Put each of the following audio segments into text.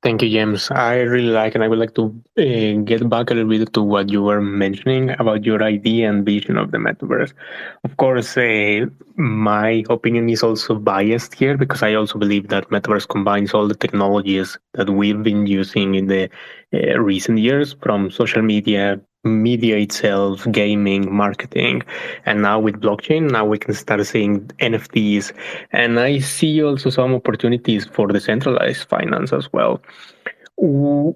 Thank you, James. I really like, and I would like to get back a little bit to what you were mentioning about your idea and vision of the metaverse. Of course, my opinion is also biased here because I also believe that metaverse combines all the technologies that we've been using in the recent years, from social media itself, gaming, marketing, and now with blockchain, now we can start seeing NFTs, and I see also some opportunities for decentralized finance as well. W-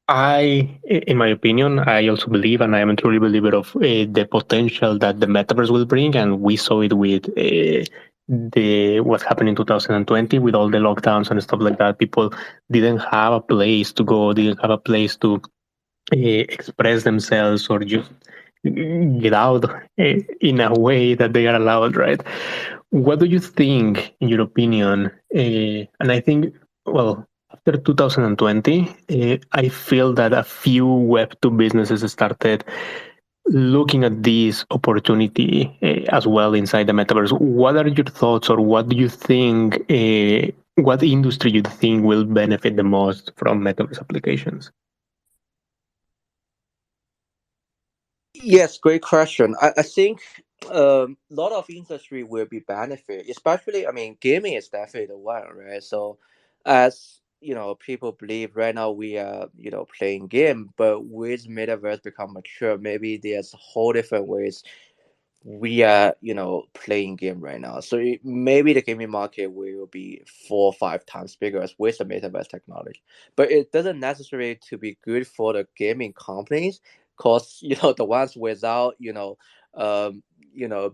in my opinion, I also believe, and I am a truly believer of the potential that the metaverse will bring, and we saw it with the what happened in 2020 with all the lockdowns and stuff like that. People didn't have a place to go, didn't have a place to express themselves or just get out in a way that they are allowed, right? What do you think, in your opinion? And I think, well, after 2020, I feel that a few Web2 businesses started looking at this opportunity as well inside the metaverse. What are your thoughts, or what do you think? What industry you think will benefit the most from metaverse applications? Yes, great question. I think a lot of industry will be benefit, especially, I mean, gaming is definitely the one, right? So, as you know, people believe right now we are, playing game, but with metaverse become mature, maybe there's a whole different ways we are, playing game right now. So maybe the gaming market will be 4 or 5 times bigger with the metaverse technology, but it doesn't necessarily to be good for the gaming companies, because the ones without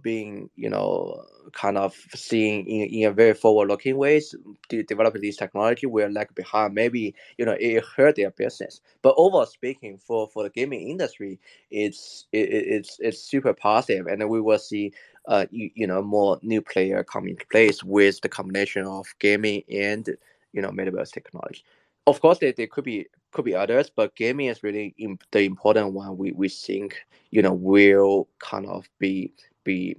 being kind of seeing in a very forward looking ways developing this technology will lag behind. Maybe it hurt their business, but overall speaking, for the gaming industry, it's super positive, and then we will see more new player come into place with the combination of gaming and metaverse technology. Of course, there could be others, but gaming is really the important one. We think will kind of be kind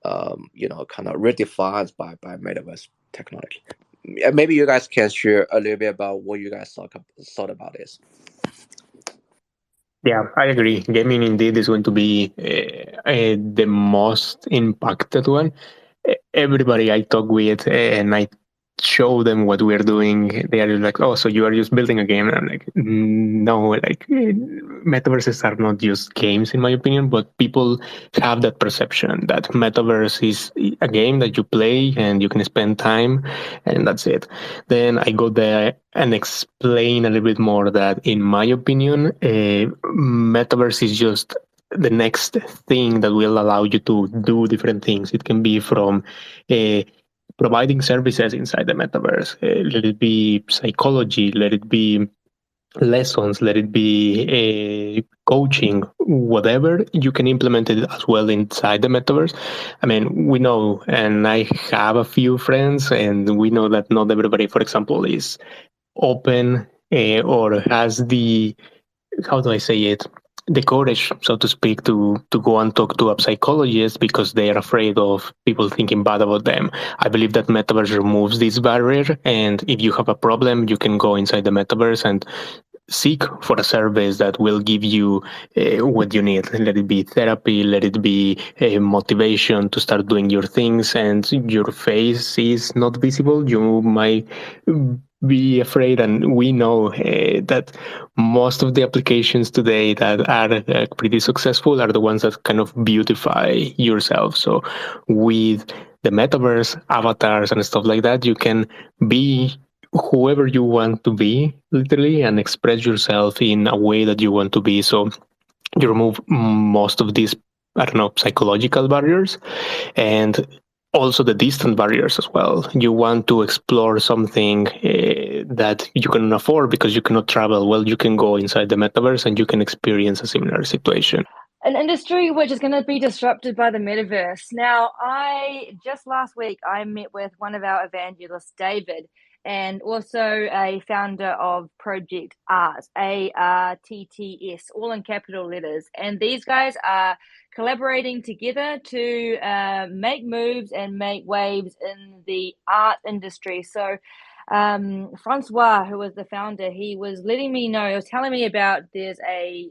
of redefined by metaverse technology. Maybe you guys can share a little bit about what you guys thought about this. Yeah, I agree. Gaming indeed is going to be the most impacted one. Everybody I talk with and I show them what we're doing, they are like, "Oh, so you are just building a game?" And I'm like, "No, like metaverses are not just games, in my opinion, but people have that perception that metaverse is a game that you play and you can spend time, and that's it." Then I go there and explain a little bit more that, in my opinion, metaverse is just the next thing that will allow you to do different things. It can be from uh, providing services inside the metaverse. Let it be psychology, let it be lessons, let it be coaching, whatever, you can implement it as well inside the metaverse. I mean, we know, and I have a few friends, and we know that not everybody, for example, is open or has the, how do I say it, the courage, so to speak, to go and talk to a psychologist because they are afraid of people thinking bad about them. I believe that metaverse removes this barrier, and if you have a problem, you can go inside the metaverse and seek for a service that will give you what you need. Let it be therapy, let it be motivation to start doing your things, and your face is not visible. You might be afraid, and we know that most of the applications today that are pretty successful are the ones that kind of beautify yourself. So with the metaverse avatars and stuff like that, you can be whoever you want to be, literally, and express yourself in a way that you want to be. So you remove most of these, I don't know, psychological barriers, and also the distant barriers as well. You want to explore something that you can afford because you cannot travel. Well, you can go inside the metaverse and you can experience a similar situation. An industry which is going to be disrupted by the metaverse. Now, I just last week I met with one of our evangelists, David, and also a founder of Project Art, ARTTS, all in capital letters. And these guys are collaborating together to make moves and make waves in the art industry. So Francois, who was the founder, he was letting me know, he was telling me about there's a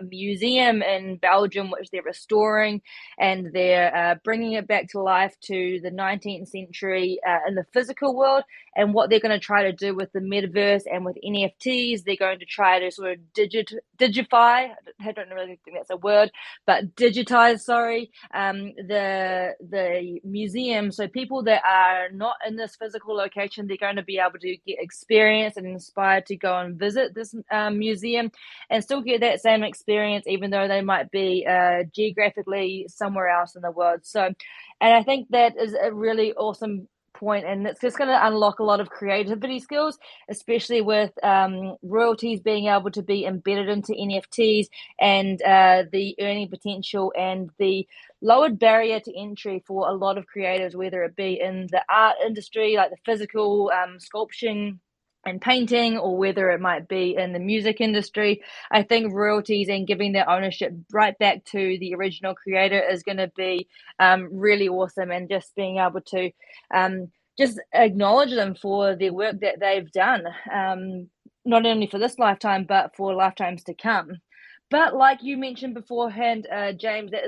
museum in Belgium which they're restoring, and they're bringing it back to life to the 19th century in the physical world. And what they're going to try to do with the metaverse and with NFTs, they're going to try to sort of digify. I don't really think that's a word, but digitize. Sorry, the museum. So people that are not in this physical location, they're going to be able to get experience and inspired to go and visit this museum, and still get that same experience, even though they might be geographically somewhere else in the world. So, and I think that is a really awesome point, and it's just going to unlock a lot of creativity skills, especially with royalties being able to be embedded into NFTs, and the earning potential and the lowered barrier to entry for a lot of creatives, whether it be in the art industry, like the physical sculpting and painting, or whether it might be in the music industry. I think royalties and giving their ownership right back to the original creator is going to be really awesome, and just being able to just acknowledge them for the work that they've done, not only for this lifetime, but for lifetimes to come. But like you mentioned beforehand, James, that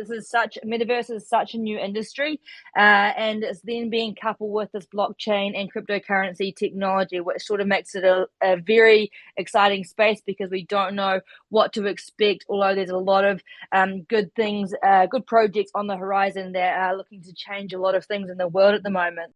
Metaverse is such a new industry, and it's then being coupled with this blockchain and cryptocurrency technology, which sort of makes it a very exciting space, because we don't know what to expect, although there's a lot of good things, good projects on the horizon that are looking to change a lot of things in the world at the moment.